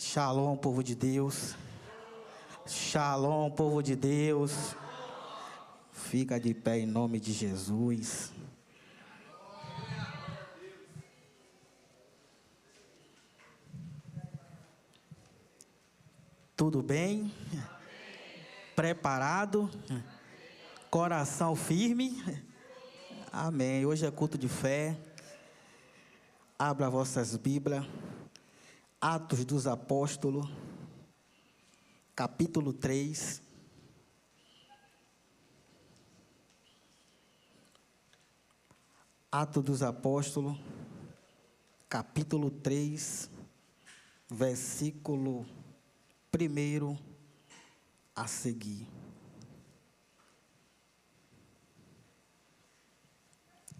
Shalom, povo de Deus. Shalom, povo de Deus. Fica de pé em nome de Jesus. Tudo bem? Preparado? Coração firme? Amém. Hoje é culto de fé. Abra vossas Bíblias. Atos dos Apóstolos, capítulo 3. Atos dos Apóstolos, capítulo 3, versículo 1 a seguir.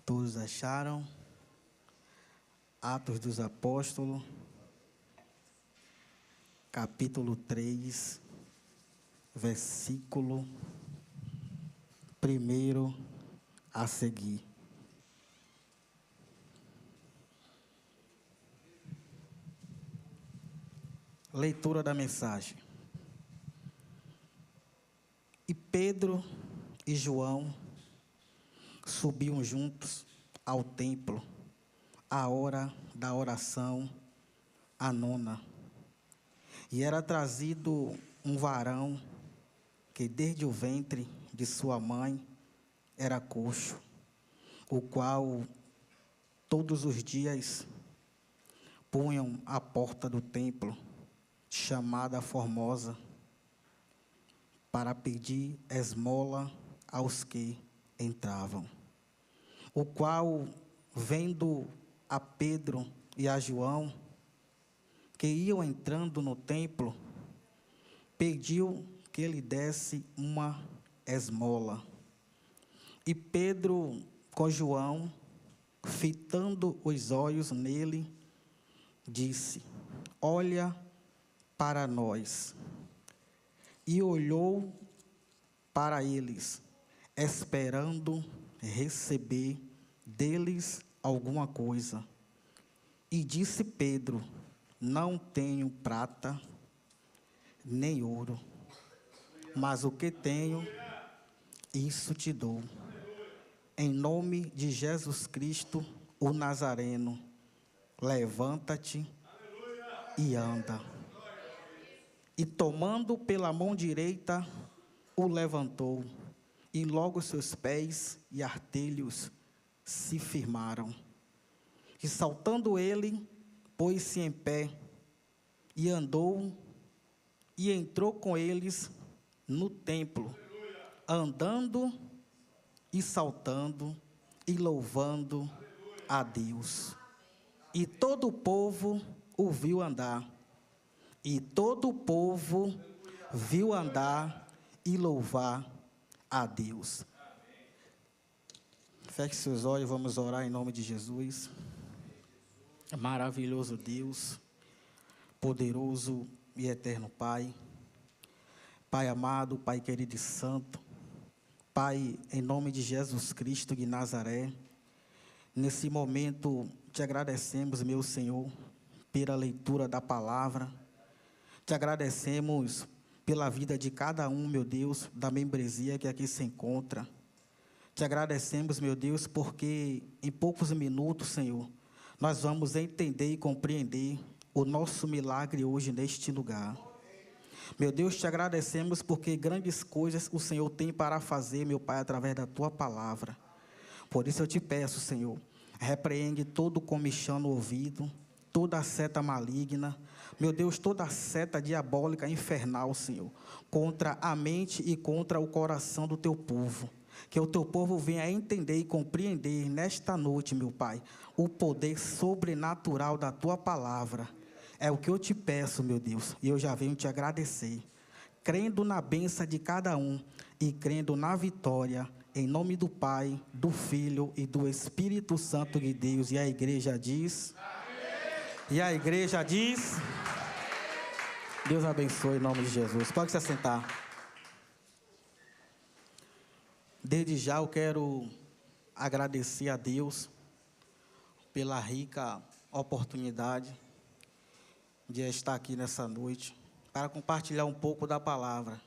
Todos acharam? Atos dos Apóstolos, capítulo 3, versículo 1 a seguir. Leitura da mensagem. E Pedro e João subiam juntos ao templo, à hora da oração, a nona. E era trazido um varão que desde o ventre de sua mãe era coxo, o qual todos os dias punham à porta do templo, chamada Formosa, para pedir esmola aos que entravam. O qual, vendo a Pedro e a João, que iam entrando no templo, pediu que ele desse uma esmola. E Pedro, com João, fitando os olhos nele, disse: olha para nós. E olhou para eles, esperando receber deles alguma coisa. E disse Pedro: não tenho prata nem ouro, mas o que tenho, isso te dou. Em nome de Jesus Cristo, o Nazareno, levanta-te e anda. E tomando pela mão direita, o levantou, e logo seus pés e artelhos se firmaram. E saltando ele, pôs-se em pé, e andou, e entrou com eles no templo, andando e saltando, e louvando a Deus. E todo o povo o viu andar. E todo o povo viu andar e louvar a Deus. Feche seus olhos, vamos orar em nome de Jesus. Maravilhoso Deus, poderoso e eterno Pai. Pai amado, Pai querido e santo. Pai, em nome de Jesus Cristo de Nazaré, nesse momento te agradecemos, meu Senhor, pela leitura da palavra. Te agradecemos pela vida de cada um, meu Deus, da membresia que aqui se encontra. Te agradecemos, meu Deus, porque em poucos minutos, Senhor, nós vamos entender e compreender o nosso milagre hoje neste lugar. Meu Deus, te agradecemos porque grandes coisas o Senhor tem para fazer, meu Pai, através da Tua palavra. Por isso eu te peço, Senhor, repreende todo comichão no ouvido, toda seta maligna, meu Deus, toda seta diabólica, infernal, Senhor, contra a mente e contra o coração do Teu povo. Que o Teu povo venha a entender e compreender nesta noite, meu Pai, o poder sobrenatural da Tua palavra. É o que eu te peço, meu Deus, e eu já venho te agradecer, crendo na bênção de cada um e crendo na vitória, em nome do Pai, do Filho e do Espírito Santo de Deus. E a igreja diz... E a igreja diz... Deus abençoe em nome de Jesus. Pode se assentar. Desde já eu quero agradecer a Deus pela rica oportunidade de estar aqui nessa noite para compartilhar um pouco da palavra.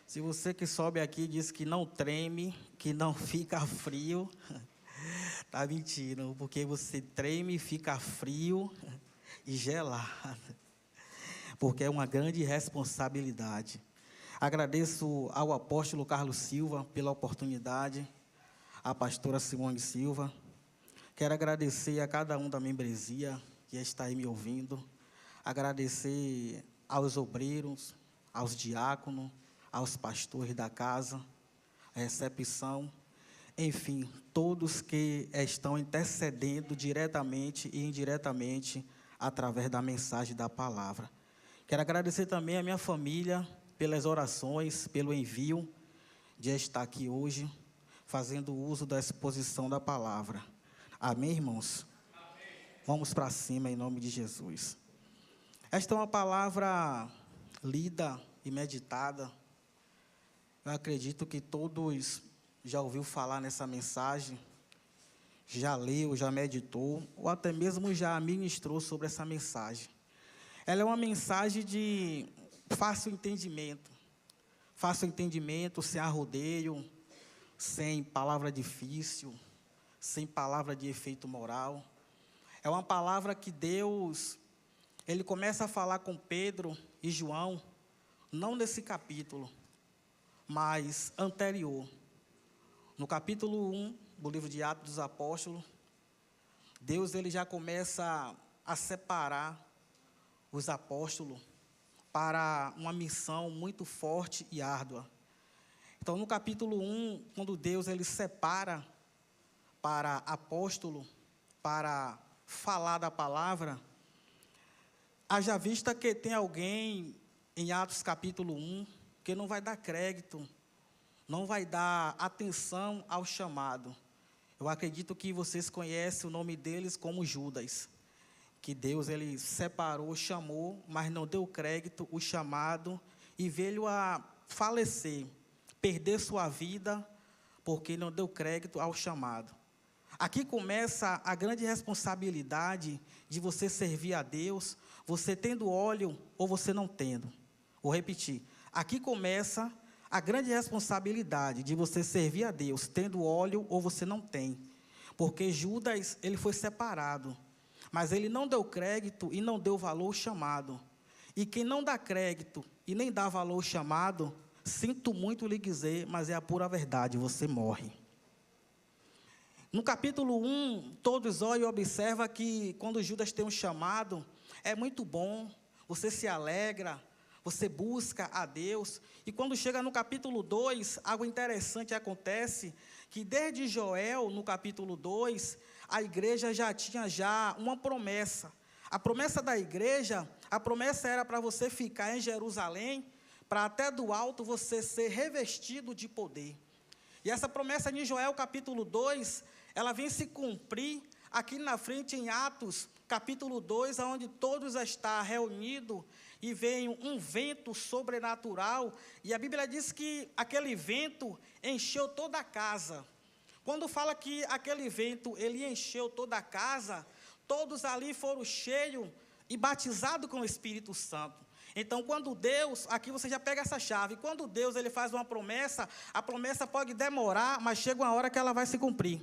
Se você que sobe aqui e diz que não treme, que não fica frio, está mentindo, porque você treme, fica frio e gelado, porque é uma grande responsabilidade. Agradeço ao apóstolo Carlos Silva pela oportunidade, à pastora Simone Silva. Quero agradecer a cada um da membresia que está aí me ouvindo, agradecer aos obreiros, aos diáconos, aos pastores da casa, a recepção, enfim, todos que estão intercedendo diretamente e indiretamente através da mensagem da palavra. Quero agradecer também a minha família pelas orações, pelo envio de estar aqui hoje, fazendo uso da exposição da palavra. Amém, irmãos? Amém. Vamos para cima em nome de Jesus. Esta é uma palavra lida e meditada. Eu acredito que todos já ouviram falar nessa mensagem, já leu, já meditou, ou até mesmo já ministrou sobre essa mensagem. Ela é uma mensagem de fácil entendimento, sem arrodeio, sem palavra difícil, sem palavra de efeito moral. É uma palavra que Deus, Ele começa a falar com Pedro e João, não nesse capítulo, mas anterior. No capítulo 1 do livro de Atos dos Apóstolos, Deus ele já começa a separar os apóstolos para uma missão muito forte e árdua. Então, no capítulo 1, quando Deus ele separa para apóstolo, para falar da palavra, haja vista que tem alguém em Atos capítulo 1 que não vai dar crédito, não vai dar atenção ao chamado. Eu acredito que vocês conhecem o nome deles como Judas, que Deus ele separou, chamou, mas não deu crédito o chamado e veio a falecer, perder sua vida, porque não deu crédito ao chamado. Aqui começa a grande responsabilidade de você servir a Deus, você tendo óleo ou você não tendo. Vou repetir. Aqui começa a grande responsabilidade de você servir a Deus, tendo óleo ou você não tem. Porque Judas, ele foi separado, mas ele não deu crédito e não deu valor ao chamado. E quem não dá crédito e nem dá valor ao chamado, sinto muito lhe dizer, mas é a pura verdade, você morre. No capítulo 1, todos olham e observam que quando Judas tem um chamado, é muito bom, você se alegra, você busca a Deus. E quando chega no capítulo 2, algo interessante acontece, que desde Joel, no capítulo 2, a igreja já tinha uma promessa. A promessa da igreja, a promessa era para você ficar em Jerusalém, para até do alto você ser revestido de poder. E essa promessa de Joel, capítulo 2, ela vem se cumprir aqui na frente em Atos, capítulo 2, onde todos estão reunidos e vem um vento sobrenatural. E a Bíblia diz que aquele vento encheu toda a casa. Quando fala que aquele vento, ele encheu toda a casa, todos ali foram cheios e batizados com o Espírito Santo. Então, quando Deus, aqui você já pega essa chave, quando Deus ele faz uma promessa, a promessa pode demorar, mas chega uma hora que ela vai se cumprir.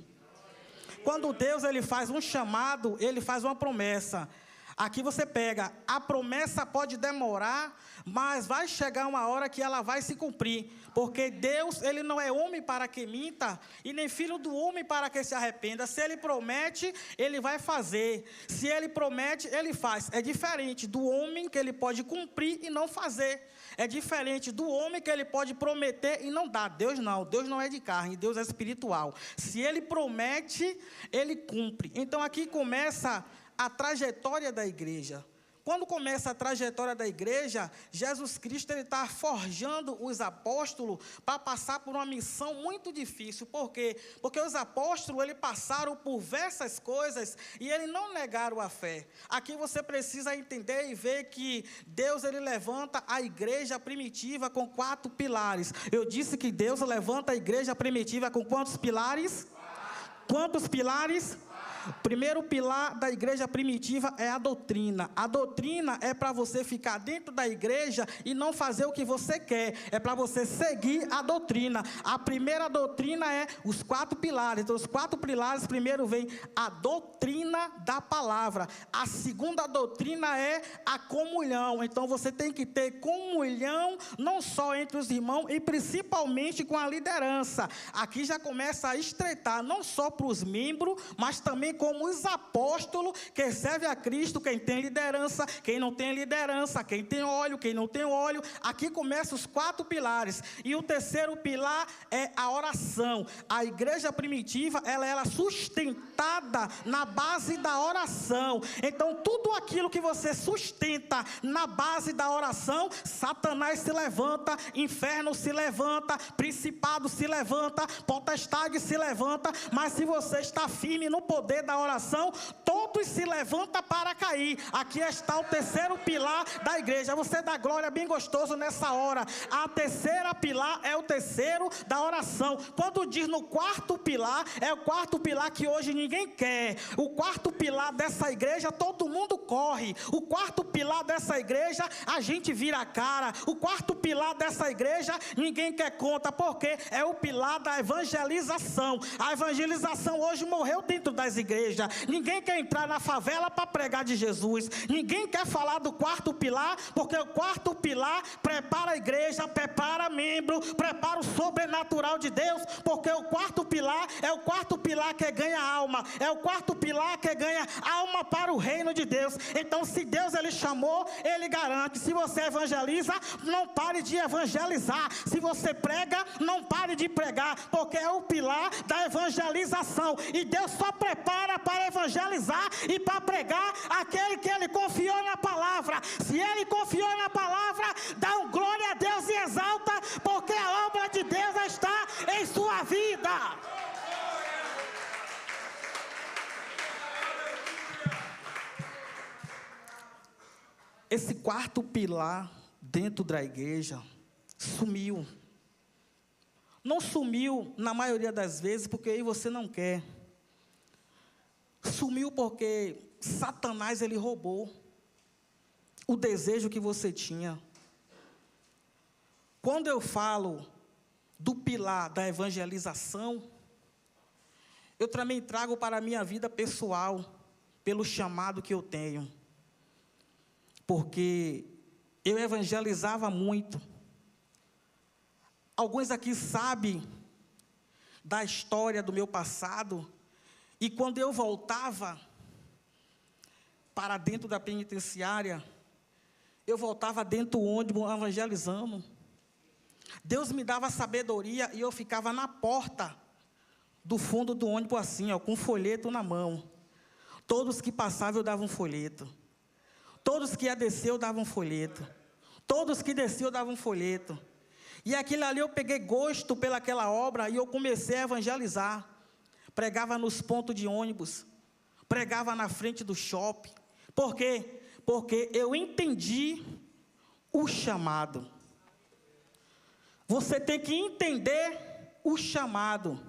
Quando Deus ele faz um chamado, ele faz uma promessa. Aqui você pega, a promessa pode demorar, mas vai chegar uma hora que ela vai se cumprir. Porque Deus, ele não é homem para que minta, e nem filho do homem para que se arrependa. Se ele promete, ele vai fazer. Se ele promete, ele faz. É diferente do homem que ele pode cumprir e não fazer. É diferente do homem que ele pode prometer e não dar. Deus não é de carne, Deus é espiritual. Se ele promete, ele cumpre. Então aqui começa a trajetória da igreja. Quando começa a trajetória da igreja, Jesus Cristo está forjando os apóstolos para passar por uma missão muito difícil. Por quê? Porque os apóstolos eles passaram por diversas coisas e eles não negaram a fé. Aqui você precisa entender e ver que Deus ele levanta a igreja primitiva com 4 pilares. Eu disse que Deus levanta a igreja primitiva com quantos pilares? Quantos pilares? O primeiro pilar da igreja primitiva é a doutrina. A doutrina é para você ficar dentro da igreja e não fazer o que você quer. É para você seguir a doutrina. A primeira doutrina é os 4 pilares. Então, os 4 pilares, primeiro vem a doutrina da palavra. A segunda doutrina é a comunhão. Então, você tem que ter comunhão não só entre os irmãos e principalmente com a liderança. Aqui já começa a estreitar, não só para os membros, mas também como os apóstolos que servem a Cristo, quem tem liderança, quem não tem liderança, quem tem óleo, quem não tem óleo. Aqui começam os 4 pilares. E o terceiro pilar é a oração. A igreja primitiva, ela era sustentada na base da oração. Então, tudo aquilo que você sustenta na base da oração, Satanás se levanta, inferno se levanta, principado se levanta, potestade se levanta, mas se você está firme no poder da oração, todos se levantam para cair. Aqui está o terceiro pilar da igreja. Você dá glória bem gostoso nessa hora. A terceira pilar é o terceiro da oração. Quando diz no quarto pilar, é o quarto pilar que hoje ninguém quer. O quarto pilar dessa igreja, todo mundo corre. O quarto pilar dessa igreja, a gente vira a cara. O quarto pilar dessa igreja, ninguém quer conta, porque é o pilar da evangelização. A evangelização hoje morreu dentro das igrejas. Ninguém quer entrar na favela para pregar de Jesus. Ninguém quer falar do quarto pilar, porque o quarto pilar prepara a igreja, prepara membro, prepara o sobrenatural de Deus, porque o quarto pilar é o quarto pilar que ganha alma, é o quarto pilar que ganha alma para o reino de Deus. Então, se Deus ele chamou, ele garante. Se você evangeliza, não pare de evangelizar. Se você prega, não pare de pregar, porque é o pilar da evangelização. E Deus só prepara para evangelizar e para pregar aquele que ele confiou na palavra. Se ele confiou na palavra, dá um glória a Deus e exalta, porque a obra de Deus está em sua vida. Esse quarto pilar dentro da igreja sumiu. Não sumiu na maioria das vezes porque aí você não quer. Sumiu porque Satanás ele roubou o desejo que você tinha. Quando eu falo do pilar da evangelização, eu também trago para a minha vida pessoal, pelo chamado que eu tenho. Porque eu evangelizava muito. Alguns aqui sabem da história do meu passado. E quando eu voltava para dentro da penitenciária, eu voltava dentro do ônibus evangelizando. Deus me dava sabedoria e eu ficava na porta do fundo do ônibus assim, ó, com um folheto na mão. Todos que passavam eu dava um folheto. Todos que ia descer eu dava um folheto. Todos que desciam eu dava um folheto. E aquilo ali eu peguei gosto pelaquela obra e eu comecei a evangelizar. Pregava nos pontos de ônibus. Pregava na frente do shopping. Por quê? Porque eu entendi o chamado. Você tem que entender o chamado.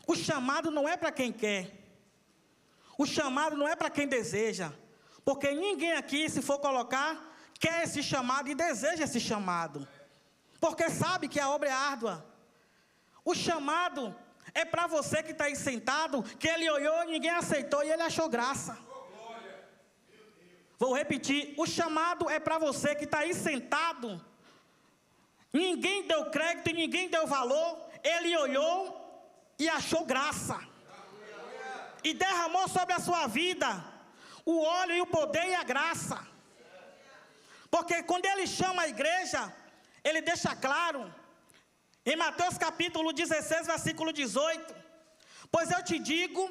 O chamado não é para quem quer. O chamado não é para quem deseja. Porque ninguém aqui, se for colocar, quer esse chamado e deseja esse chamado. Porque sabe que a obra é árdua. O chamado é para você que está aí sentado, que ele olhou, ninguém aceitou e ele achou graça. Vou repetir, o chamado é para você que está aí sentado. Ninguém deu crédito e ninguém deu valor. Ele olhou e achou graça. E derramou sobre a sua vida o óleo e o poder e a graça. Porque quando ele chama a igreja, ele deixa claro, em Mateus capítulo 16, versículo 18, pois eu te digo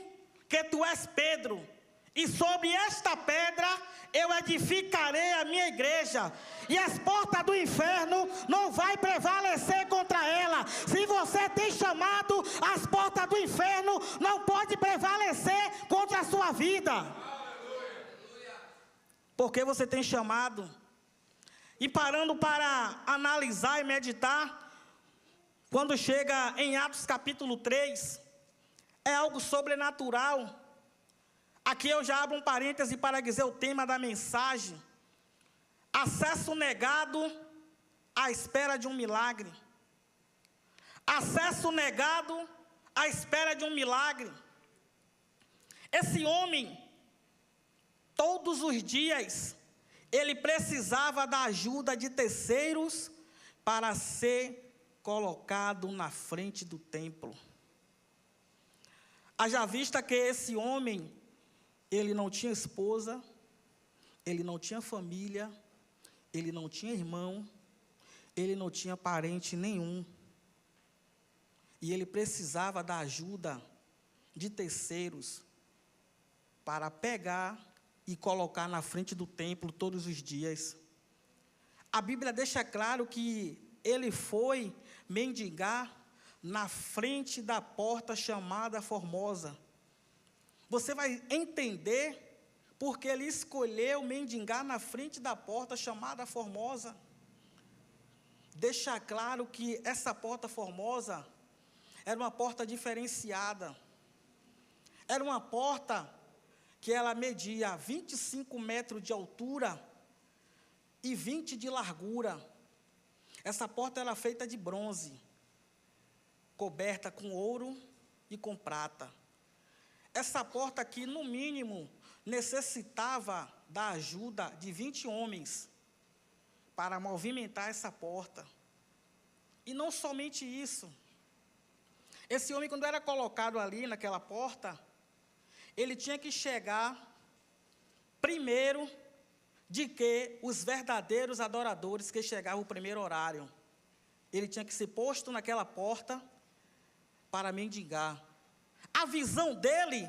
que tu és Pedro, e sobre esta pedra eu edificarei a minha igreja, e as portas do inferno não vai prevalecer contra ela. Se você tem chamado, as portas do inferno não pode prevalecer contra a sua vida. Porque você tem chamado. E parando para analisar e meditar, quando chega em Atos capítulo 3, é algo sobrenatural. Aqui eu já abro um parêntese para dizer o tema da mensagem. Acesso negado à espera de um milagre. Acesso negado à espera de um milagre. Esse homem, todos os dias, ele precisava da ajuda de terceiros para ser colocado na frente do templo. Haja vista que esse homem, ele não tinha esposa, ele não tinha família, ele não tinha irmão, ele não tinha parente nenhum. E ele precisava da ajuda de terceiros para pegar e colocar na frente do templo todos os dias. A Bíblia deixa claro que ele foi mendigar na frente da porta chamada Formosa. Você vai entender porque ele escolheu mendigar na frente da porta chamada Formosa. Deixa claro que essa porta formosa era uma porta diferenciada. Era uma porta que ela media 25 metros de altura e 20 de largura. Essa porta era feita de bronze, coberta com ouro e com prata. Essa porta aqui, no mínimo, necessitava da ajuda de 20 homens para movimentar essa porta. E não somente isso. Esse homem, quando era colocado ali naquela porta, ele tinha que chegar primeiro de que os verdadeiros adoradores que chegavam no primeiro horário. Ele tinha que ser posto naquela porta para mendigar. A visão dele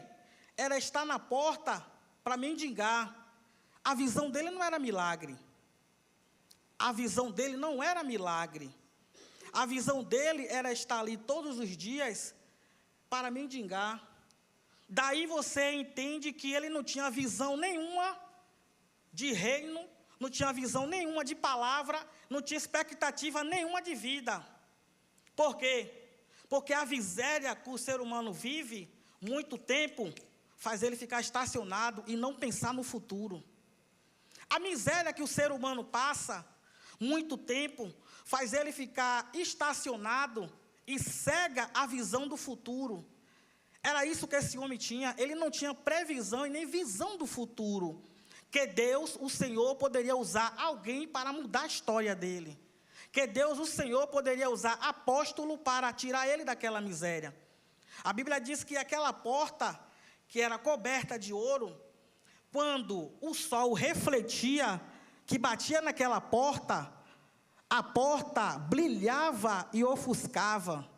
era estar na porta para mendigar. A visão dele não era milagre. A visão dele não era milagre. A visão dele era estar ali todos os dias para mendigar. Daí você entende que ele não tinha visão nenhuma de reino, não tinha visão nenhuma de palavra, não tinha expectativa nenhuma de vida. Por quê? Porque a miséria que o ser humano vive, muito tempo, faz ele ficar estacionado e não pensar no futuro. A miséria que o ser humano passa, muito tempo, faz ele ficar estacionado e cega a visão do futuro. Era isso que esse homem tinha. Ele não tinha previsão e nem visão do futuro. Que Deus, o Senhor, poderia usar alguém para mudar a história dele. Que Deus, o Senhor, poderia usar apóstolo para tirar ele daquela miséria. A Bíblia diz que aquela porta, que era coberta de ouro, quando o sol refletia, que batia naquela porta, a porta brilhava e ofuscava.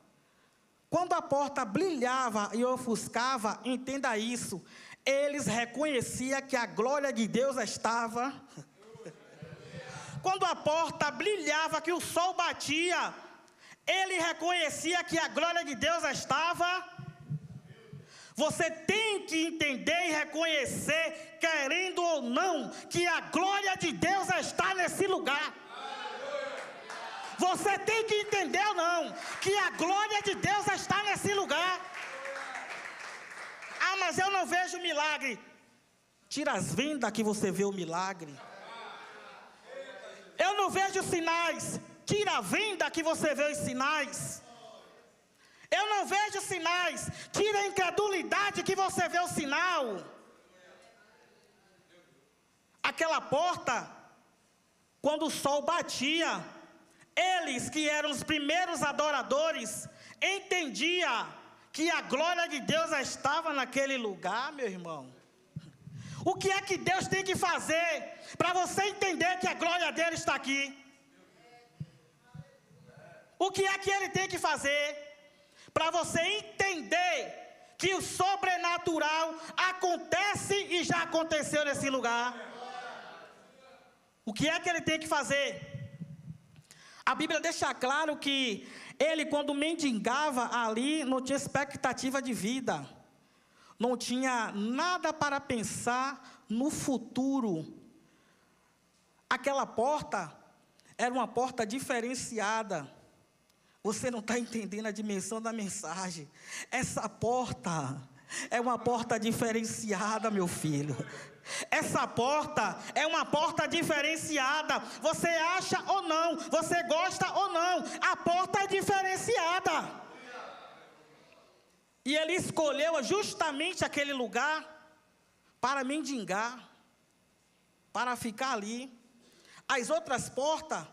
Quando a porta brilhava e ofuscava, entenda isso, eles reconheciam que a glória de Deus estava. Quando a porta brilhava, que o sol batia, ele reconhecia que a glória de Deus estava. Você tem que entender e reconhecer, querendo ou não, que a glória de Deus está nesse lugar. Você tem que entender ou não, que a glória de Deus está nesse lugar. Ah, mas eu não vejo milagre. Tira as vendas que você vê o milagre. Eu não vejo sinais. Tira a venda que você vê os sinais. Eu não vejo sinais. Tira a incredulidade que você vê o sinal. Aquela porta, quando o sol batia, eles que eram os primeiros adoradores, entendiam que a glória de Deus estava naquele lugar, meu irmão. O que é que Deus tem que fazer para você entender que a glória dele está aqui? O que é que ele tem que fazer para você entender que o sobrenatural acontece e já aconteceu nesse lugar? O que é que ele tem que fazer? A Bíblia deixa claro que ele, quando mendigava ali, não tinha expectativa de vida. Não tinha nada para pensar no futuro. Aquela porta era uma porta diferenciada. Você não está entendendo a dimensão da mensagem. Essa porta É uma porta diferenciada, meu filho. Essa porta é uma porta diferenciada. Você acha ou não, você gosta ou não, a porta é diferenciada. E ele escolheu justamente aquele lugar para mendigar, para ficar ali. As outras portas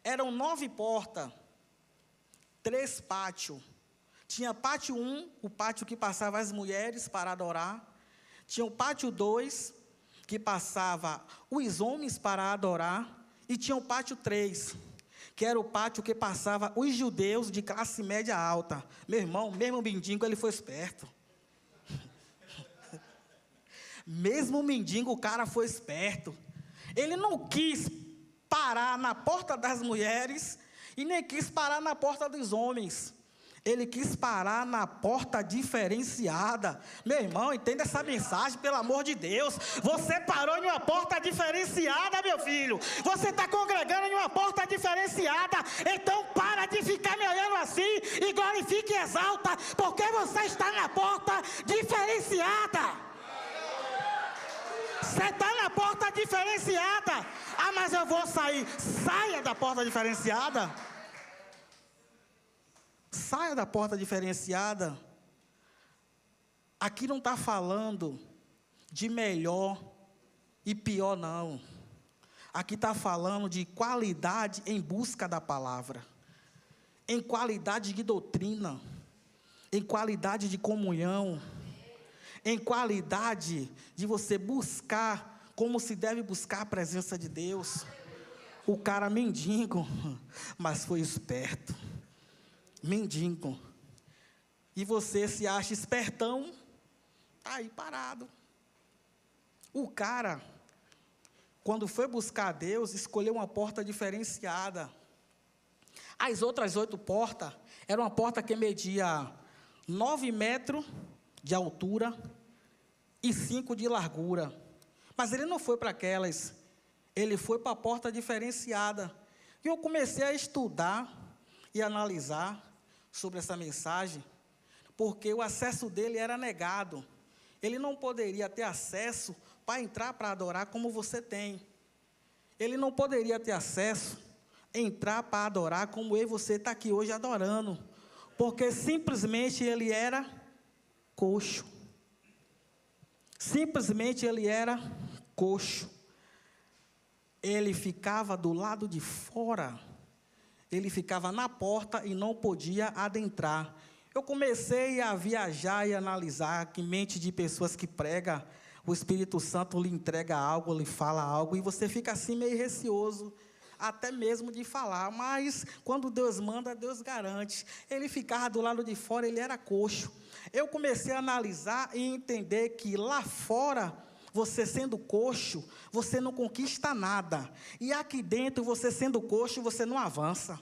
eram 9 portas, 3 pátios. Tinha pátio 1, o pátio que passava as mulheres para adorar. Tinha o pátio 2, que passava os homens para adorar. E tinha o pátio 3, que era o pátio que passava os judeus de classe média alta. Meu irmão, mesmo o mendigo, ele foi esperto. Mesmo o mendigo, o cara foi esperto. Ele não quis parar na porta das mulheres e nem quis parar na porta dos homens. Ele quis parar na porta diferenciada. Meu irmão, entenda essa mensagem, pelo amor de Deus. Você parou em uma porta diferenciada, meu filho. Você está congregando em uma porta diferenciada. Então para de ficar me olhando assim e glorifique e exalta, porque você está na porta diferenciada. Você está na porta diferenciada. Ah, mas eu vou sair. Saia da porta diferenciada. Saia da porta diferenciada. Aqui não está falando de melhor e pior, não. Aqui está falando de qualidade em busca da palavra, em qualidade de doutrina, em qualidade de comunhão, em qualidade de você buscar como se deve buscar a presença de Deus. O cara mendigo, mas foi esperto. Mendigo. E você se acha espertão, está aí parado. O cara, quando foi buscar Deus, escolheu uma porta diferenciada. As outras 8 portas, era uma porta que media 9 metros de altura e 5 de largura. Mas ele não foi para aquelas, ele foi para a porta diferenciada. E eu comecei a estudar e analisar sobre essa mensagem, porque o acesso dele era negado. Ele não poderia ter acesso para entrar para adorar como você tem. Ele não poderia ter acesso, entrar para adorar como eu e você está aqui hoje adorando, porque simplesmente ele era coxo. Simplesmente ele era coxo. Ele ficava do lado de fora. Ele ficava na porta e não podia adentrar. Eu comecei a viajar e analisar que mente de pessoas que pregam, o Espírito Santo lhe entrega algo, lhe fala algo, e você fica assim meio receoso, até mesmo de falar. Mas quando Deus manda, Deus garante. Ele ficava do lado de fora, ele era coxo. Eu comecei a analisar e entender que lá fora, você sendo coxo, você não conquista nada. E aqui dentro, você sendo coxo, você não avança.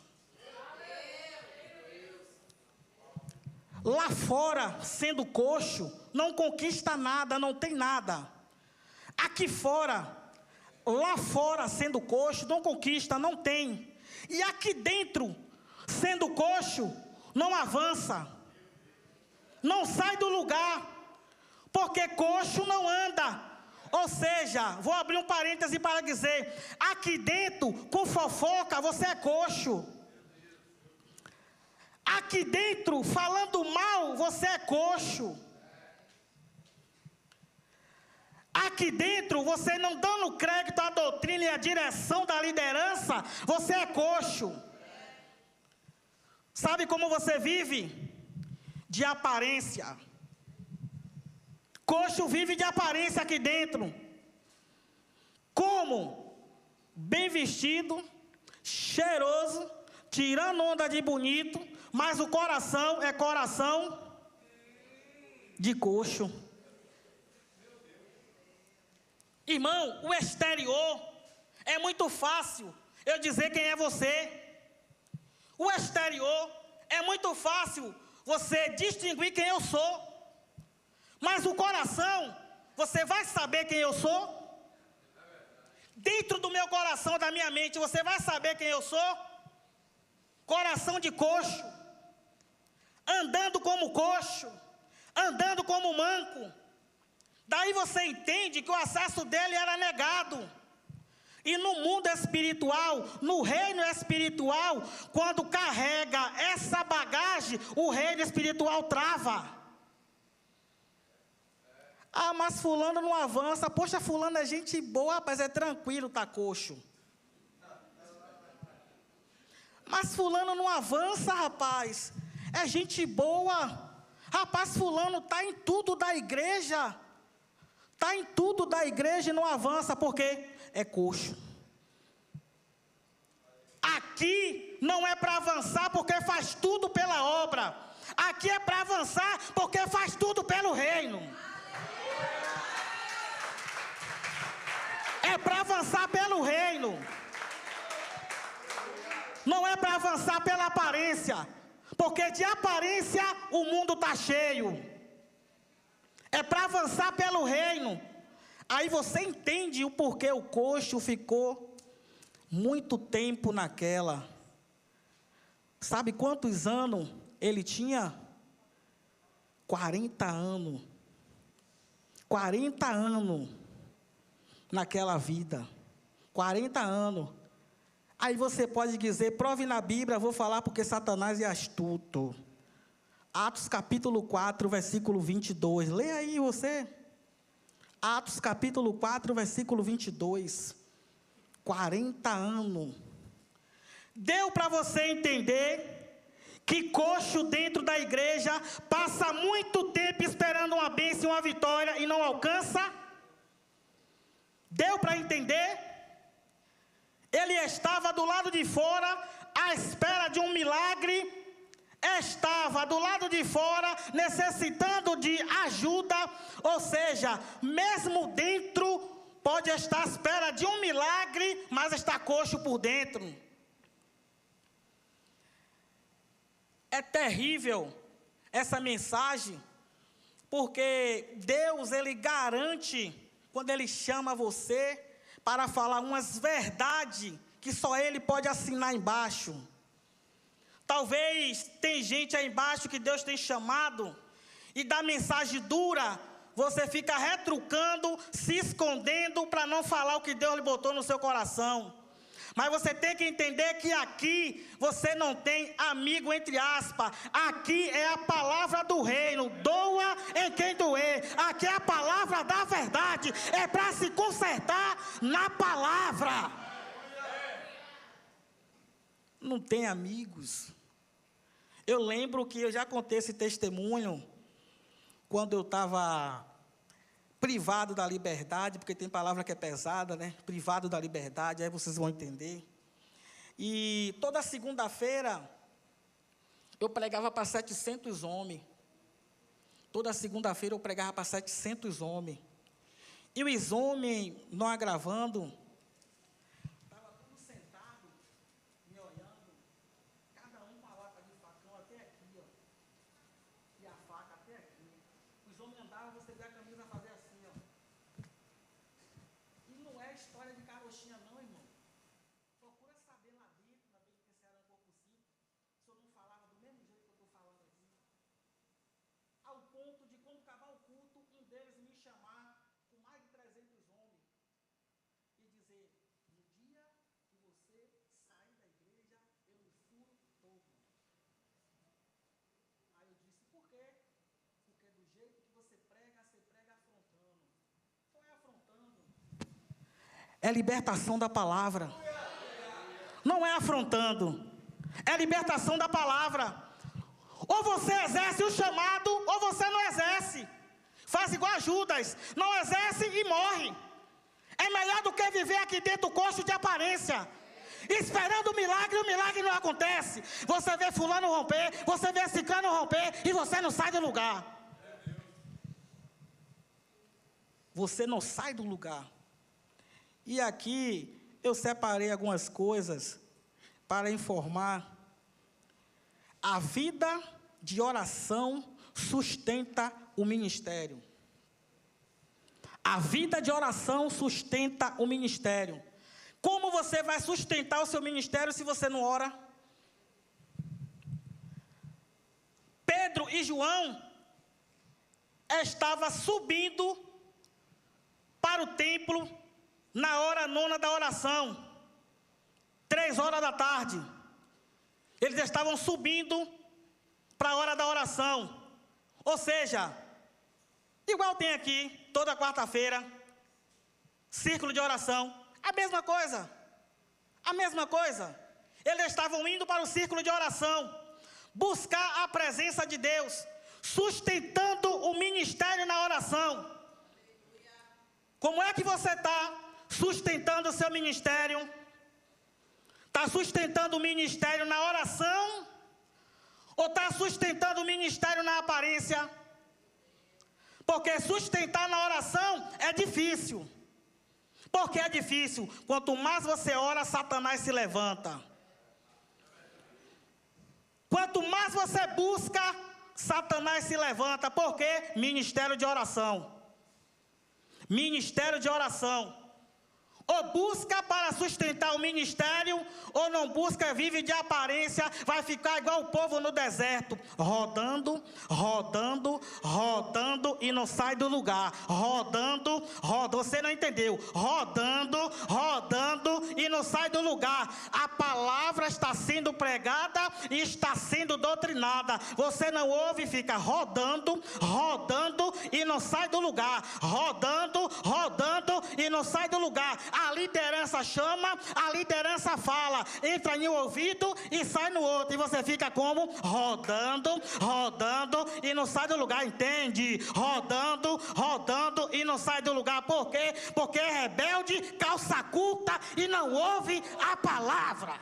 Lá fora, sendo coxo, não conquista nada, não tem nada. Aqui fora, lá fora, sendo coxo, não conquista, não tem. E aqui dentro, sendo coxo, não avança. Não sai do lugar, porque coxo não anda. Ou seja, vou abrir um parêntese para dizer, aqui dentro, com fofoca, você é coxo. Aqui dentro, falando mal, você é coxo. Aqui dentro, você não dando crédito à doutrina e à direção da liderança, você é coxo. Sabe como você vive? De aparência. Coxo vive de aparência aqui dentro. Como? Bem vestido, cheiroso, tirando onda de bonito, mas o coração é coração de coxo. Irmão, o exterior é muito fácil eu dizer quem é você. O exterior é muito fácil você distinguir quem eu sou. Mas o coração, você vai saber quem eu sou? Dentro do meu coração, da minha mente, você vai saber quem eu sou? Coração de coxo, andando como coxo, andando como manco. Daí você entende que o acesso dele era negado. E no mundo espiritual, no reino espiritual, quando carrega essa bagagem, o reino espiritual trava. Ah, mas fulano não avança. Poxa, fulano é gente boa, rapaz, é tranquilo, tá coxo. Mas fulano não avança, rapaz, é gente boa. Rapaz, fulano está em tudo da igreja. Está em tudo da igreja e não avança, por quê? É coxo. Aqui não é para avançar porque faz tudo pela obra. Aqui é para avançar porque faz tudo pelo reino. É para avançar pelo reino. Não é para avançar pela aparência. Porque de aparência o mundo está cheio. É para avançar pelo reino. Aí você entende o porquê o coxo ficou muito tempo naquela. Sabe quantos anos ele tinha? 40 anos. 40 anos naquela vida. 40 anos. Aí você pode dizer, prove na Bíblia, vou falar porque Satanás é astuto. Atos capítulo 4, versículo 22. Lê aí você. Atos capítulo 4, versículo 22. 40 anos. Deu para você entender que coxo dentro da igreja passa muito tempo esperando uma bênção e uma vitória e não alcança? Deu para entender? Ele estava do lado de fora à espera de um milagre. Estava do lado de fora necessitando de ajuda. Ou seja, mesmo dentro pode estar à espera de um milagre, mas está coxo por dentro. É terrível essa mensagem, porque Deus, Ele garante, quando Ele chama você para falar umas verdades que só Ele pode assinar embaixo. Talvez tem gente aí embaixo que Deus tem chamado, e da mensagem dura, você fica retrucando, se escondendo para não falar o que Deus lhe botou no seu coração. Mas você tem que entender que aqui você não tem amigo, entre aspas. Aqui é a palavra do reino. Doa em quem doer. Aqui é a palavra da verdade. É para se consertar na palavra. Não tem amigos. Eu lembro que eu já contei esse testemunho quando eu estava privado da liberdade, porque tem palavra que é pesada, né? Privado da liberdade, aí vocês vão entender. E toda segunda-feira, eu pregava para 700 homens. Toda segunda-feira eu pregava para 700 homens. E os homens, não agravando, estavam todos sentados, me olhando, cada um com a lata de facão até aqui, ó. E a faca até aqui. Os homens andavam, você vê a camisa fazer assim, ó. E não é história de carochinha não, irmão. Procura saber lá dentro, porque você era um pouco simples, se eu não falava do mesmo jeito que eu estou falando aqui. Ao ponto de, quando acabar o culto, um deles me chamar com mais de 300 homens e dizer, no dia que você sair da igreja, eu me furo todo. Aí eu disse, por quê? Porque do jeito que você prega afrontando. Só é afrontando. É libertação da palavra. Não é afrontando. É libertação da palavra. Ou você exerce o chamado, ou você não exerce. Faz igual a Judas. Não exerce e morre. É melhor do que viver aqui dentro coxo de aparência. Esperando o milagre não acontece. Você vê fulano romper, você vê ciclano romper, e você não sai do lugar. Você não sai do lugar. E aqui eu separei algumas coisas para informar. A vida de oração sustenta o ministério. A vida de oração sustenta o ministério. Como você vai sustentar o seu ministério se você não ora? Pedro e João, estava subindo para o templo na hora nona da oração, 3 horas da tarde. Eles estavam subindo para a hora da oração. Ou seja, igual tem aqui, toda quarta-feira, círculo de oração, a mesma coisa. A mesma coisa. Eles estavam indo para o círculo de oração, buscar a presença de Deus, sustentando o ministério na oração. Como é que você está sustentando o seu ministério? Está sustentando o ministério na oração? Ou está sustentando o ministério na aparência? Porque sustentar na oração é difícil. Por que é difícil? Quanto mais você ora, Satanás se levanta. Quanto mais você busca, Satanás se levanta. Por quê? Ministério de oração. Ministério de oração. Ou busca para sustentar o ministério, ou não busca, vive de aparência, vai ficar igual o povo no deserto, rodando, rodando, rodando e não sai do lugar, rodando, rodando, você não entendeu, rodando, rodando e não sai do lugar. A palavra está sendo pregada e está sendo doutrinada, você não ouve e fica rodando, rodando e não sai do lugar, rodando, rodando e não sai do lugar. A liderança chama, a liderança fala, entra em um ouvido e sai no outro, e você fica como? Rodando, rodando e não sai do lugar, entende? Rodando, rodando e não sai do lugar. Por quê? Porque é rebelde, calça curta e não ouve a palavra.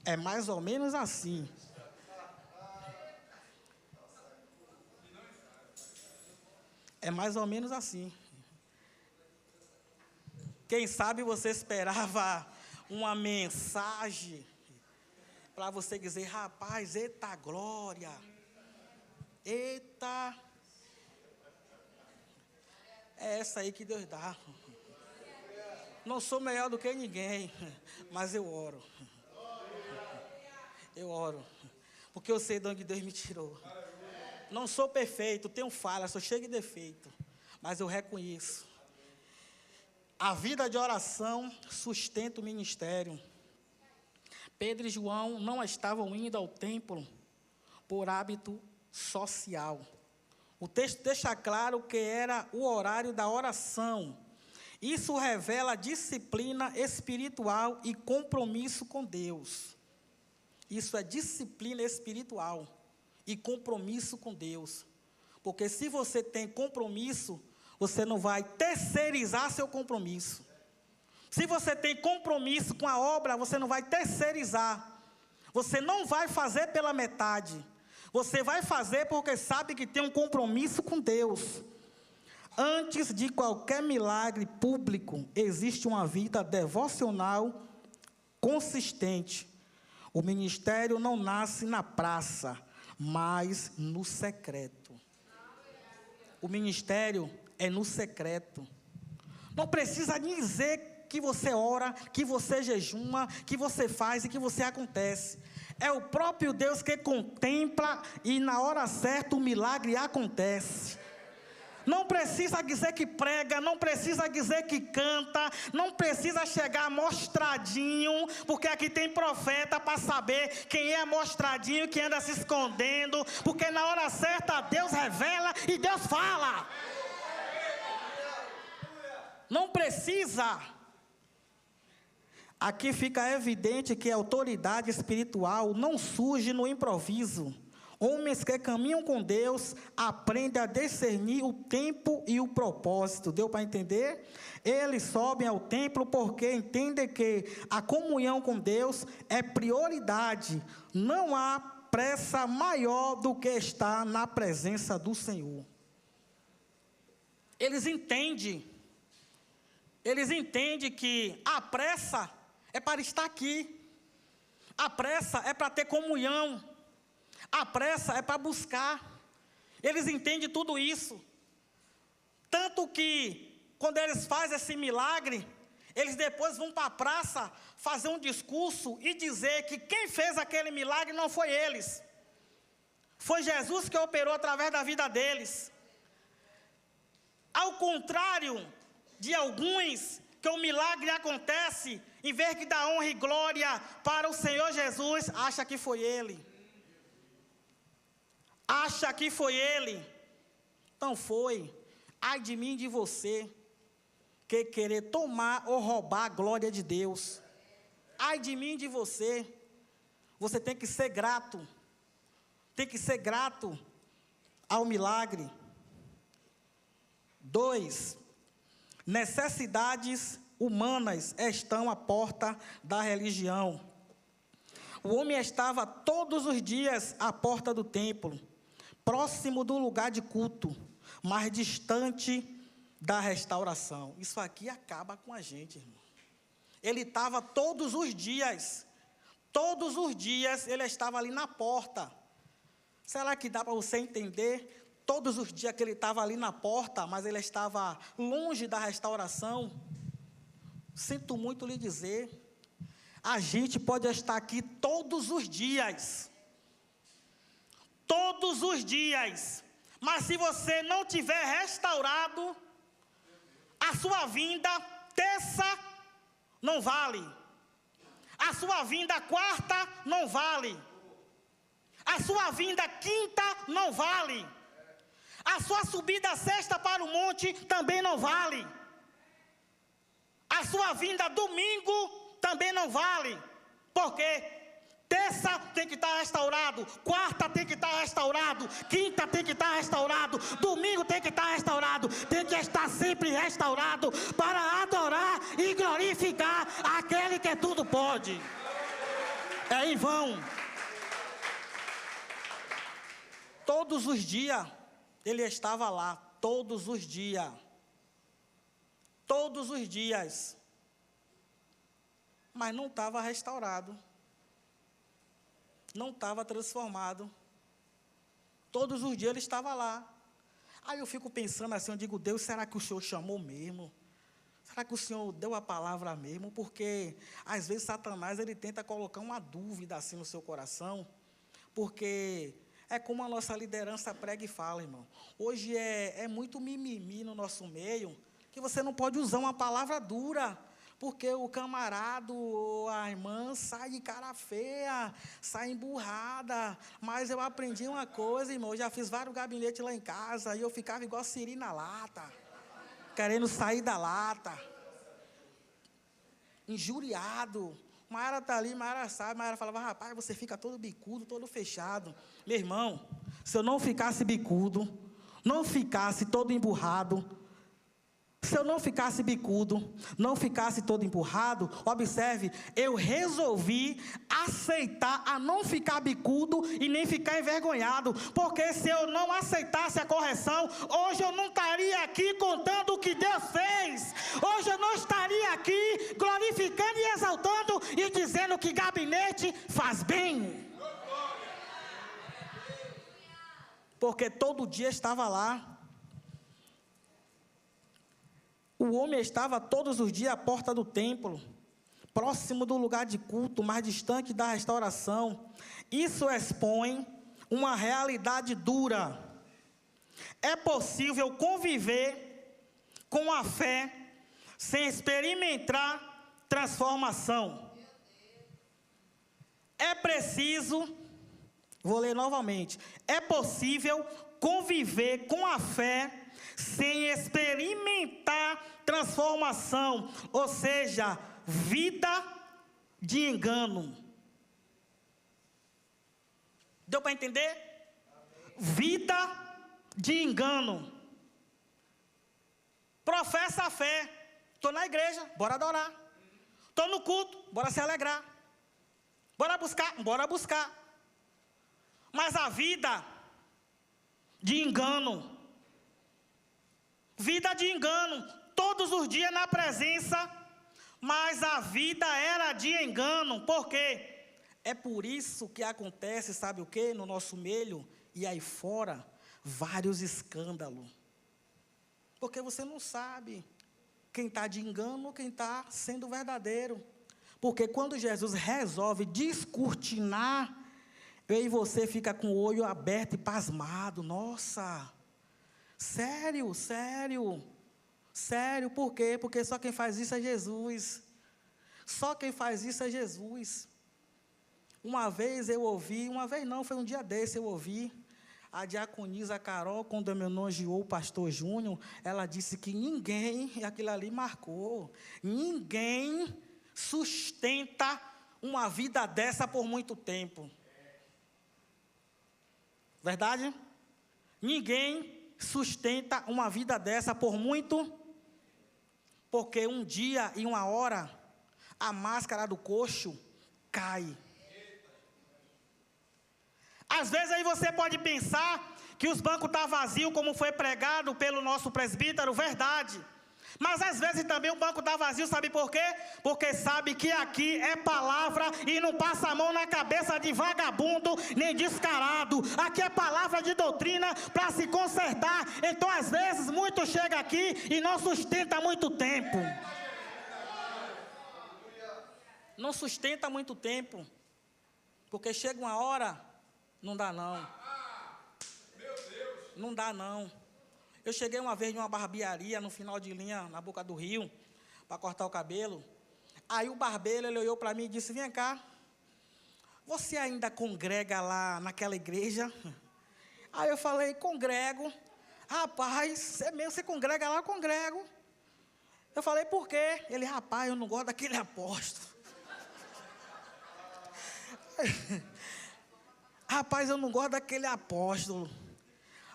É mais ou menos assim. É mais ou menos assim. Quem sabe você esperava uma mensagem para você dizer, rapaz, eita glória, eita, é essa aí que Deus dá. Não sou melhor do que ninguém, mas eu oro. Eu oro, porque eu sei de onde Deus me tirou. Não sou perfeito, tenho falhas, sou cheio de defeito, mas eu reconheço. A vida de oração sustenta o ministério. Pedro e João não estavam indo ao templo por hábito social. O texto deixa claro que era o horário da oração. Isso revela disciplina espiritual e compromisso com Deus. Isso é disciplina espiritual e compromisso com Deus. Porque se você tem compromisso, você não vai terceirizar seu compromisso. Se você tem compromisso com a obra, você não vai terceirizar. Você não vai fazer pela metade. Você vai fazer porque sabe que tem um compromisso com Deus. Antes de qualquer milagre público, existe uma vida devocional consistente. O ministério não nasce na praça, mas no secreto. O ministério é no secreto. Não precisa dizer que você ora, que você jejuma, que você faz e que você acontece. É o próprio Deus que contempla e na hora certa o milagre acontece. Não precisa dizer que prega, não precisa dizer que canta, não precisa chegar mostradinho, porque aqui tem profeta para saber quem é mostradinho e quem anda se escondendo, porque na hora certa Deus revela e Deus fala. Não precisa. Aqui fica evidente que a autoridade espiritual não surge no improviso. Homens que caminham com Deus aprendem a discernir o tempo e o propósito. Deu para entender? Eles sobem ao templo porque entendem que a comunhão com Deus é prioridade. Não há pressa maior do que estar na presença do Senhor. Eles entendem que a pressa é para estar aqui. A pressa é para ter comunhão. A pressa é para buscar. Eles entendem tudo isso. Tanto que, quando eles fazem esse milagre, eles depois vão para a praça fazer um discurso e dizer que quem fez aquele milagre não foi eles. Foi Jesus que operou através da vida deles. Ao contrário de alguns, que o milagre acontece, em vez de dar honra e glória para o Senhor Jesus, acha que foi Ele. Acha que foi Ele. Não foi. Ai de mim e de você, que querer tomar ou roubar a glória de Deus. Ai de mim e de você. Você tem que ser grato. Tem que ser grato ao milagre. 2. Necessidades humanas estão à porta da religião. O homem estava todos os dias à porta do templo, próximo do lugar de culto, mas distante da restauração. Isso aqui acaba com a gente, irmão. Ele estava todos os dias ele estava ali na porta. Será que dá para você entender? Todos os dias que ele estava ali na porta, mas ele estava longe da restauração. Sinto muito lhe dizer, a gente pode estar aqui todos os dias, mas se você não tiver restaurado, a sua vinda terça não vale, a sua vinda quarta não vale, a sua vinda quinta não vale, a sua subida sexta para o monte também não vale, a sua vinda domingo também não vale, porque terça tem que estar restaurado, quarta tem que estar restaurado, quinta tem que estar restaurado, domingo tem que estar restaurado, tem que estar sempre restaurado para adorar e glorificar aquele que tudo pode. É em vão. Todos os dias ele estava lá, todos os dias, mas não estava restaurado, não estava transformado. Todos os dias ele estava lá. Aí eu fico pensando assim, eu digo, Deus, será que o Senhor chamou mesmo? Será que o Senhor deu a palavra mesmo? Porque às vezes Satanás ele tenta colocar uma dúvida assim no seu coração, porque é como a nossa liderança prega e fala, irmão. Hoje é muito mimimi no nosso meio, que você não pode usar uma palavra dura, porque o camarada ou a irmã sai de cara feia, sai emburrada. Mas eu aprendi uma coisa, irmão, eu já fiz vários gabinetes lá em casa, e eu ficava igual siri na lata, querendo sair da lata, injuriado. Maiara está ali, Maiara sabe, Maiara falava, rapaz, você fica todo bicudo, todo fechado. Meu irmão, se eu não ficasse bicudo, não ficasse todo emburrado, se eu não ficasse bicudo, não ficasse todo empurrado, observe, eu resolvi aceitar a não ficar bicudo e nem ficar envergonhado, porque se eu não aceitasse a correção, hoje eu não estaria aqui contando o que Deus fez, hoje eu não estaria aqui glorificando e exaltando e dizendo que gabinete faz bem, porque todo dia estava lá. O homem estava todos os dias à porta do templo, próximo do lugar de culto, mais distante da restauração. Isso expõe uma realidade dura. É possível conviver com a fé sem experimentar transformação. É preciso, vou ler novamente, é possível conviver com a fé sem experimentar transformação, ou seja, vida de engano. Deu para entender? Vida de engano. Professa a fé. Estou na igreja, bora adorar. Estou no culto, bora se alegrar. Bora buscar. Mas a vida de engano. Vida de engano, todos os dias na presença, mas a vida era de engano. Por quê? É por isso que acontece, sabe o quê? No nosso meio e aí fora, vários escândalos. Porque você não sabe quem está de engano ou quem está sendo verdadeiro. Porque quando Jesus resolve descortinar eu e você fica com o olho aberto e pasmado. Nossa, sério, sério, sério, por quê? Porque só quem faz isso é Jesus. Só quem faz isso é Jesus. Uma vez eu ouvi, uma vez não, foi um dia desse eu ouvi, a diaconisa Carol, quando me homenageou o pastor Júnior, ela disse que ninguém, e aquilo ali marcou, ninguém sustenta uma vida dessa por muito tempo. Verdade? Ninguém sustenta uma vida dessa por muito, porque um dia e uma hora, a máscara do coxo cai. Às vezes aí você pode pensar que os bancos estão vazios, como foi pregado pelo nosso presbítero, verdade. Mas às vezes também o banco está vazio, sabe por quê? Porque sabe que aqui é palavra e não passa a mão na cabeça de vagabundo nem descarado. Aqui é palavra de doutrina para se consertar. Então às vezes muito chega aqui e não sustenta muito tempo. Não sustenta muito tempo. Porque chega uma hora, não dá não. Não dá não. Eu cheguei uma vez em uma barbearia, no final de linha, na Boca do Rio, para cortar o cabelo. Aí o barbeiro, ele olhou para mim e disse, vem cá, você ainda congrega lá naquela igreja? Aí eu falei, congrego. Rapaz, é mesmo, você congrega lá? Eu congrego. Eu falei, por quê? Ele, rapaz, eu não gosto daquele apóstolo. Rapaz, eu não gosto daquele apóstolo.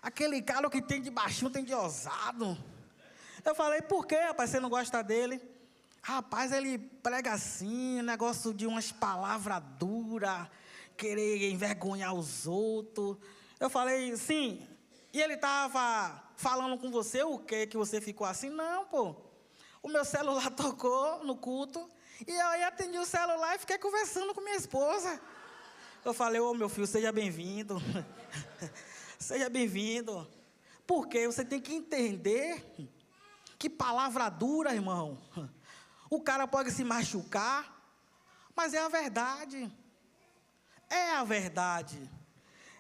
Aquele cara que tem de baixinho, tem de ousado. Eu falei, por quê, rapaz, você não gosta dele? Rapaz, ele prega assim, negócio de umas palavras duras, querer envergonhar os outros. Eu falei, sim. E ele estava falando com você, o quê? Que você ficou assim? Não, pô. O meu celular tocou no culto, e eu aí atendi o celular e fiquei conversando com minha esposa. Eu falei, ô meu filho, seja bem-vindo. Seja bem-vindo. Porque você tem que entender que palavra dura, irmão. O cara pode se machucar, mas é a verdade. É a verdade.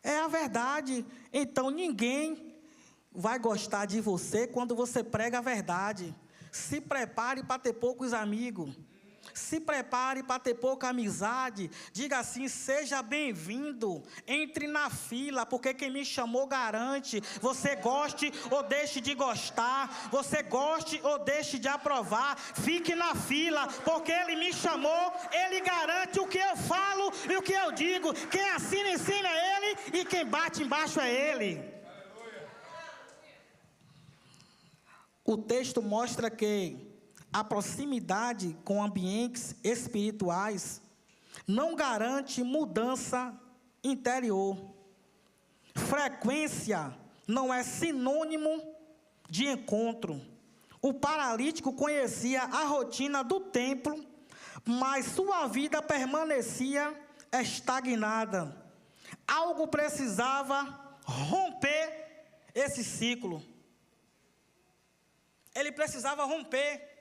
É a verdade. Então ninguém vai gostar de você quando você prega a verdade. Se prepare para ter poucos amigos. Se prepare para ter pouca amizade. Diga assim, seja bem-vindo. Entre na fila, porque quem me chamou garante. Você goste ou deixe de gostar. Você goste ou deixe de aprovar. Fique na fila, porque ele me chamou. Ele garante o que eu falo e o que eu digo. Quem assina em cima é ele, e quem bate embaixo é ele. O texto mostra que a proximidade com ambientes espirituais não garante mudança interior. Frequência não é sinônimo de encontro. O paralítico conhecia a rotina do templo, mas sua vida permanecia estagnada. Algo precisava romper esse ciclo. Ele precisava romper.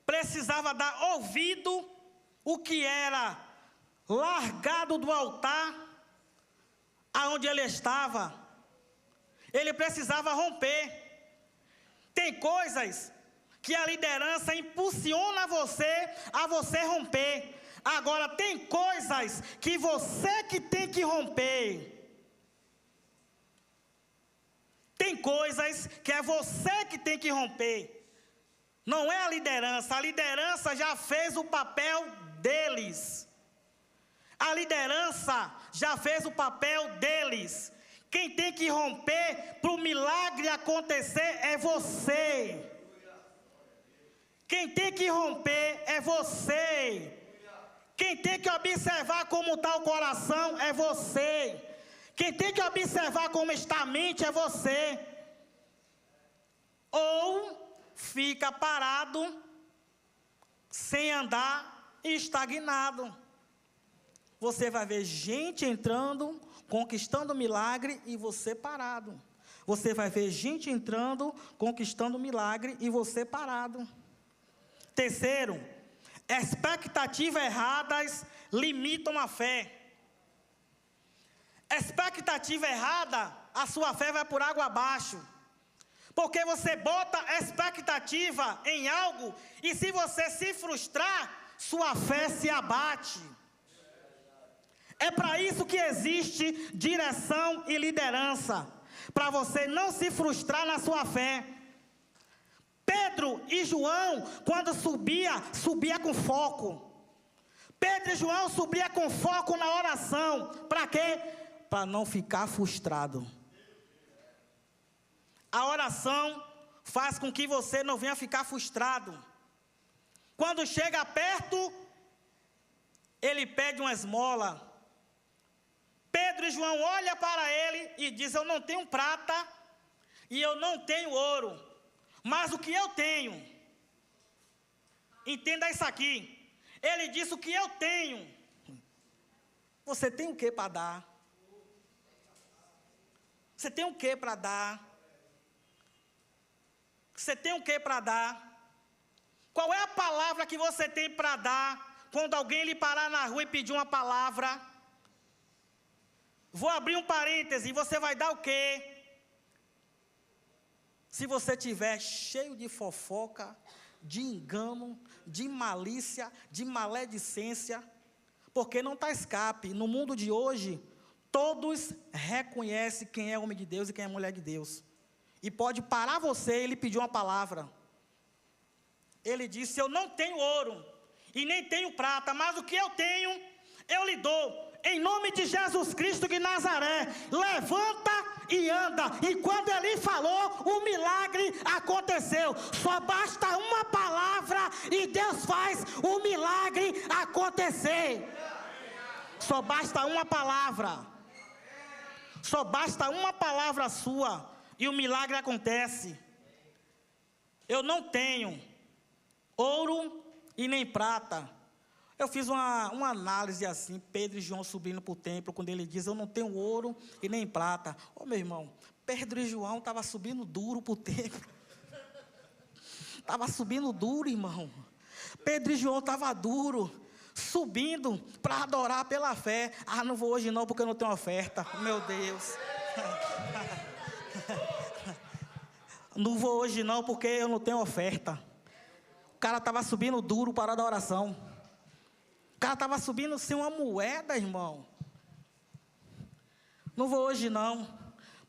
Precisava dar ouvido o que era largado do altar aonde ele estava. Ele precisava romper. Tem coisas que a liderança impulsiona você a você romper. Agora tem coisas que você que tem que romper. Tem coisas que é você que tem que romper. Não é a liderança já fez o papel deles. A liderança já fez o papel deles. Quem tem que romper para o milagre acontecer é você. Quem tem que romper é você. Quem tem que observar como está o coração é você. Quem tem que observar como está a mente é você. Ou fica parado, sem andar e estagnado. Você vai ver gente entrando, conquistando milagre e você parado. Você vai ver gente entrando, conquistando milagre e você parado. Terceiro, expectativas erradas limitam a fé. expectativa errada, a sua fé vai por água abaixo. Porque você bota expectativa em algo, e se você se frustrar, sua fé se abate. É para isso que existe direção e liderança, para você não se frustrar na sua fé. Pedro e João, quando subia com foco. Pedro e João subia com foco na oração. Para quê? Para não ficar frustrado. A oração faz com que você não venha ficar frustrado. Quando chega perto, ele pede uma esmola. Pedro e João olham para ele e dizem: eu não tenho prata e eu não tenho ouro, mas o que eu tenho, entenda isso aqui. Ele disse: o que eu tenho, você tem o que para dar? Você tem o que para dar? Você tem o que para dar? Qual é a palavra que você tem para dar quando alguém lhe parar na rua e pedir uma palavra? Vou abrir um parêntese, você vai dar o quê? Se você estiver cheio de fofoca, de engano, de malícia, de maledicência, porque não está escape. No mundo de hoje, todos reconhecem quem é homem de Deus e quem é mulher de Deus. E pode parar você e ele pedir uma palavra. Ele disse: eu não tenho ouro e nem tenho prata, mas o que eu tenho, eu lhe dou. Em nome de Jesus Cristo de Nazaré, levanta e anda. E quando ele falou, o milagre aconteceu. Só basta uma palavra e Deus faz o milagre acontecer. Só basta uma palavra. Só basta uma palavra sua e o milagre acontece. Eu não tenho ouro e nem prata. Eu fiz uma análise assim, Pedro e João subindo para o templo, quando ele diz: eu não tenho ouro e nem prata. Ô meu irmão, Pedro e João estavam subindo duro para o templo. Estava subindo duro, irmão. Pedro e João estavam duro, subindo para adorar pela fé. Ah, não vou hoje não porque eu não tenho oferta. Meu Deus. Não vou hoje não porque eu não tenho oferta. O cara estava subindo duro para a adoração. O cara estava subindo sem uma moeda, irmão. Não vou hoje não.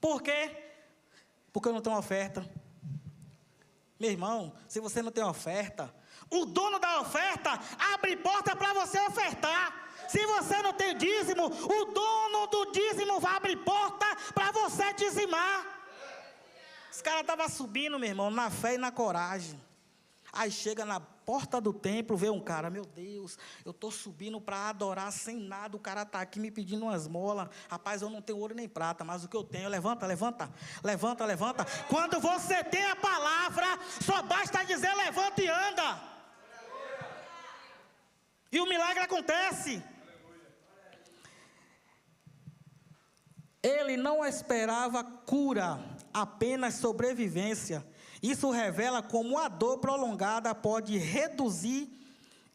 Por quê? Porque eu não tenho oferta. Meu irmão, se você não tem oferta, o dono da oferta abre porta para você ofertar. Se você não tem dízimo, o dono do dízimo vai abrir porta para você dizimar. Os caras estavam subindo, meu irmão, na fé e na coragem. Aí chega na porta do templo, vê um cara: meu Deus, eu estou subindo para adorar sem nada, o cara está aqui me pedindo uma esmola. Rapaz, eu não tenho ouro nem prata, mas o que eu tenho, levanta. Quando você tem a palavra, só basta dizer: levanta e anda. E o milagre acontece. Ele não esperava cura, apenas sobrevivência. Isso revela como a dor prolongada pode reduzir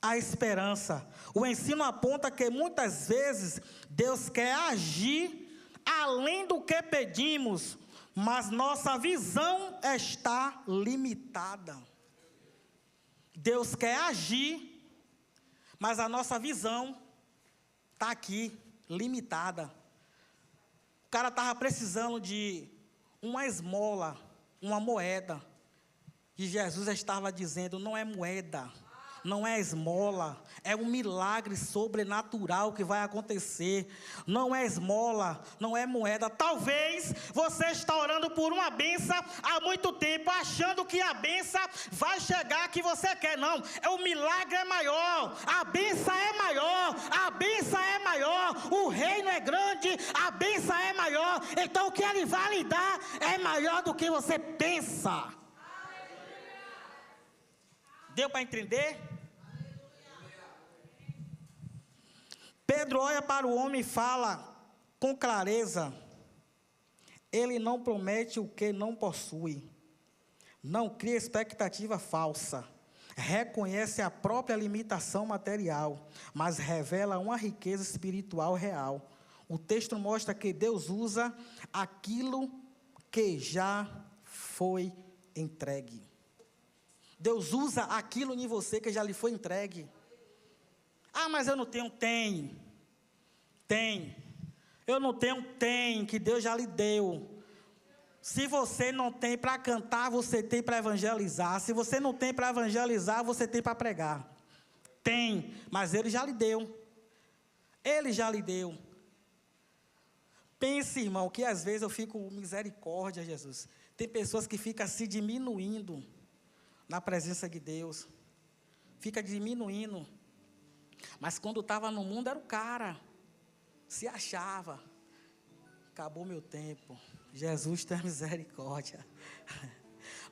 a esperança. O ensino aponta que muitas vezes Deus quer agir além do que pedimos, mas nossa visão está limitada. Deus quer agir, mas a nossa visão está aqui, limitada. O cara estava precisando de uma esmola, uma moeda. E Jesus estava dizendo: não é moeda, não é esmola, é um milagre sobrenatural que vai acontecer. Não é esmola, não é moeda. Talvez você está orando por uma bênção há muito tempo, achando que a bênção vai chegar que você quer. Não, o milagre é maior, a bênção é maior, a bênção é maior, o reino é grande, a bênção é maior. Então o que ele vai lhe dar é maior do que você pensa. Deu para entender? Pedro olha para o homem e fala com clareza: ele não promete o que não possui, não cria expectativa falsa, reconhece a própria limitação material, mas revela uma riqueza espiritual real. O texto mostra que Deus usa aquilo que já foi entregue. Deus usa aquilo em você que já lhe foi entregue. Ah, mas eu não tenho. Tem. Eu não tenho. Tem, que Deus já lhe deu. Se você não tem para cantar, você tem para evangelizar. Se você não tem para evangelizar, você tem para pregar. Tem, mas Ele já lhe deu. Ele já lhe deu. Pense, irmão, que às vezes eu fico, misericórdia, Jesus. Tem pessoas que ficam se diminuindo na presença de Deus. Fica diminuindo. Mas quando estava no mundo era o cara. Se achava. Acabou meu tempo. Jesus tem misericórdia.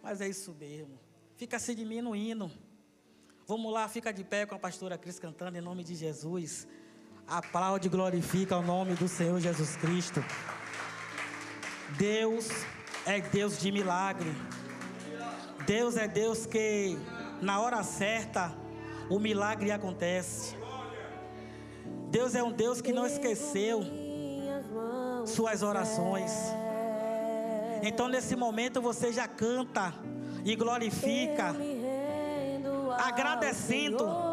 Mas é isso mesmo. Fica se diminuindo. Vamos lá, fica de pé com a pastora Cris cantando em nome de Jesus. Aplaude e glorifica o nome do Senhor Jesus Cristo. Deus é Deus de milagre. Deus é Deus que na hora certa o milagre acontece. Deus é um Deus que não esqueceu suas orações. Então nesse momento você já canta e glorifica, agradecendo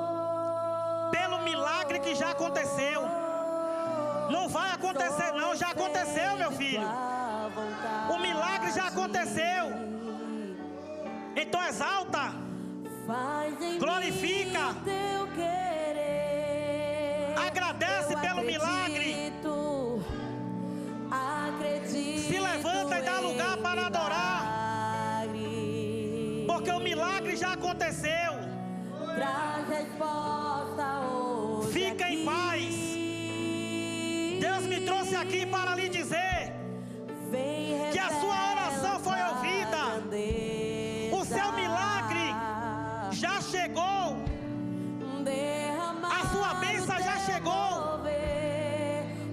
pelo milagre que já aconteceu. Não vai acontecer não, já aconteceu, meu filho. O milagre já aconteceu. Então exalta, glorifica, agradece pelo milagre. Se levanta e dá lugar para adorar, porque o milagre já aconteceu. Fica em paz. Deus me trouxe aqui para lhe dizer que a sua oração foi ouvida. O seu milagre já chegou. A sua bênção já chegou.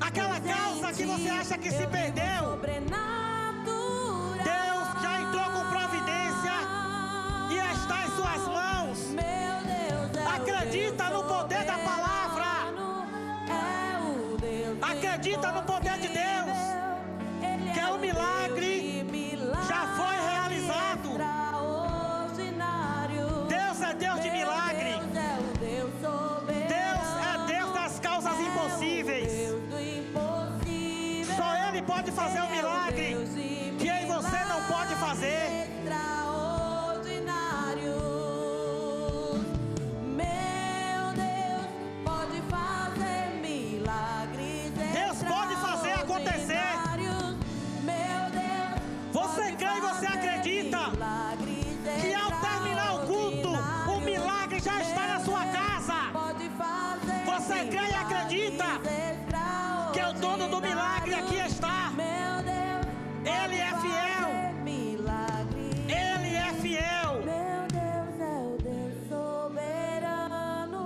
Aquela causa que você acha que se perdeu, Deus já entrou com providência e está em suas mãos. Acredita no poder da palavra. Acredita no poder de Deus, que o milagre já foi realizado. Deus é Deus de milagre. Deus é Deus das causas impossíveis. Só Ele pode fazer o milagre que em você não pode fazer. Deus pode fazer acontecer. Você crê e você acredita que ao terminar o culto, o milagre já está na sua casa. Você crê e acredita que o dono do milagre aqui está. Ele é fiel. Ele é fiel. Meu Deus é o Deus soberano,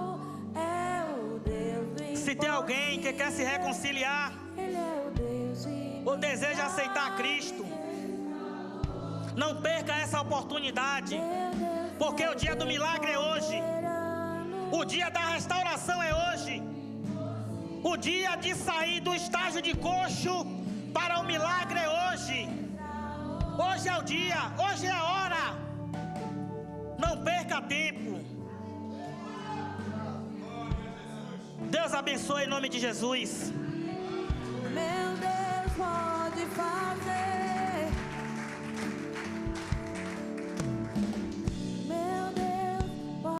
é o Deus do Se tem alguém que quer se reconciliar Ele é o Deus ou deseja aceitar Cristo, não perca essa oportunidade, porque o dia do milagre é hoje. O dia da restauração é hoje. O dia de sair do estágio de coxo para o milagre é hoje. Hoje é o dia, hoje é a hora. Não perca tempo. Deus abençoe em nome de Jesus. Meu Deus pode fazer.